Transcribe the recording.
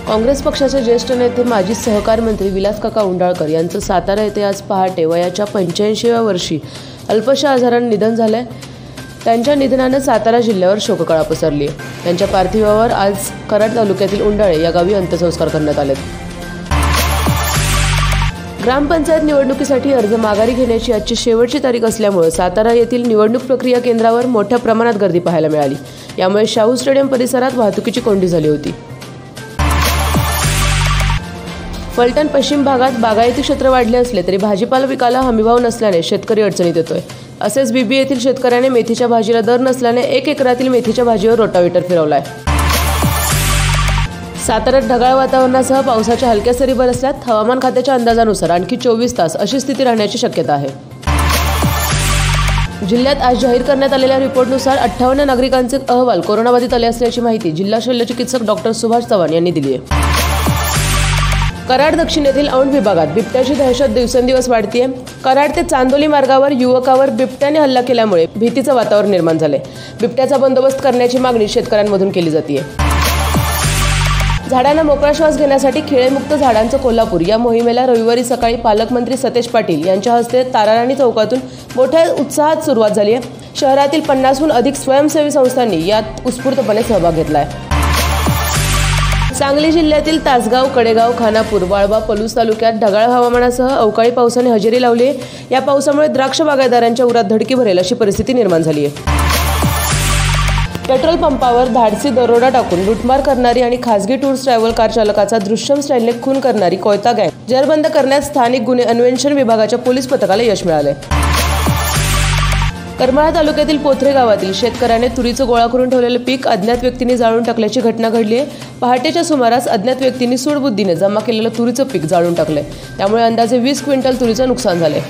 काँग्रेस पक्षाचे ज्येष्ठ नेते माजी सहकार मंत्री विलास काका उंडाळकर यांचं सातारा येथे आज पहाटे वयाच्या 85व्या वर्षी अल्पशा आजाराने निधन झाले। त्यांच्या निधनाने सातारा जिल्ह्यावर शोककळा पसरली आहे। त्यांच्या पार्थिवावर आज कराड तालुक्यातील उंडाळे या गावी अंत्यसंस्कार करण्यात आले। ग्रामपंचायत निवडणुकीसाठी अर्ज माघारी घेण्याची आजची शेवटची तारीख असल्यामुळे सातारा येथील निवडणूक प्रक्रिया केंद्रावर मोठ्या प्रमाणात गर्दी पाहायला मिळाली। यामुळे शाहू स्टेडियम परिसरात वाहतुकीची कोंडी झाली होती। फलटण पश्चिम भागात बागायती क्षेत्र वाढले असले तरी भाजीपाला विकायला हमीभाव नसल्याने शेतकरी अडचणीत येतोय। असेच बीबी येथील शेतकऱ्याने मेथीच्या भाजीला दर नसल्याने 1 एकरातील मेथीच्या भाजीवर रोटावेटर फिरवलाय। साताऱ्यात ढगाळ वातावरणासह पावसाच्या हलक्या सरी बरसल्यात। हवामान खात्याच्या अंदाजानुसार आणखी 24 तास अशी स्थिती राहण्याची शक्यता आहे। जिल्ह्यात आज जाहीर करण्यात आलेल्या रिपोर्टनुसार 58 नागरिकांचे अहवाल कोरोनाबाधित आले असल्याची माहिती जिल्हा शल्यचिकित्सक डॉक्टर सुभाष चव्हाण यांनी दिली आहे। कराड दक्षिण येथील औंध विभागात बिबट्याची दहशत दिवसेंदिवस वाढतीये। कराड ते चांदोली मार्गावर युवकावर बिबट्याने हल्ला केल्यामुळे भीतीचं वातावरण निर्माण झाले। बिबट्याचा बंदोबस्त करण्याची मागणी शेतकऱ्यांमधून केली जाते। झाडांना मोकळा श्वास घेण्यासाठी खिळेमुक्त झाडांचं कोल्हापूर या मोहिमेला रविवारी सकाळी पालकमंत्री सतेज पाटील यांच्या हस्ते ताराराणी चौकातून मोठ्या उत्साहात सुरुवात झाली आहे। शहरातील 50हून अधिक स्वयंसेवी संस्थांनी यात उत्स्फूर्तपणे सहभाग घेतला आहे। सांगली जिल्ह्यातील तासगाव, कडेगाव, खानापूर, वाळवा, पलूस तालुक्यात ढगाळ हवामानासह अवकाळी पावसाने हजेरी लावली आहे। या पावसामुळे द्राक्ष बागायतदारांच्या उरात धडकी भरेल अशी परिस्थिती निर्माण झाली आहे। पेट्रोल पंपावर धाडसी दरोडा टाकून लुटमार करणारी आणि खासगी टूर्स ट्रॅव्हल कार चालकाचा दृश्यम स्टाईलने खून करणारी कोयता गँग जेरबंद करण्यात स्थानिक गुन्हे अन्वेषण विभागाच्या पोलीस पथकाला यश मिळाले। करमाळा तालुक्यातील पोथरे गावातील शेतकऱ्याने तुरीचं गोळा करून ठेवलेले पीक अज्ञात व्यक्तींनी जाळून टाकल्याची घटना घडली आहे। पहाटेच्या सुमारास अज्ञात व्यक्तींनी सूडबुद्धीने जमा केलेलं तुरीचं पीक जाळून टाकले। त्यामुळे अंदाजे 20 क्विंटल तुरीचं नुकसान झाले।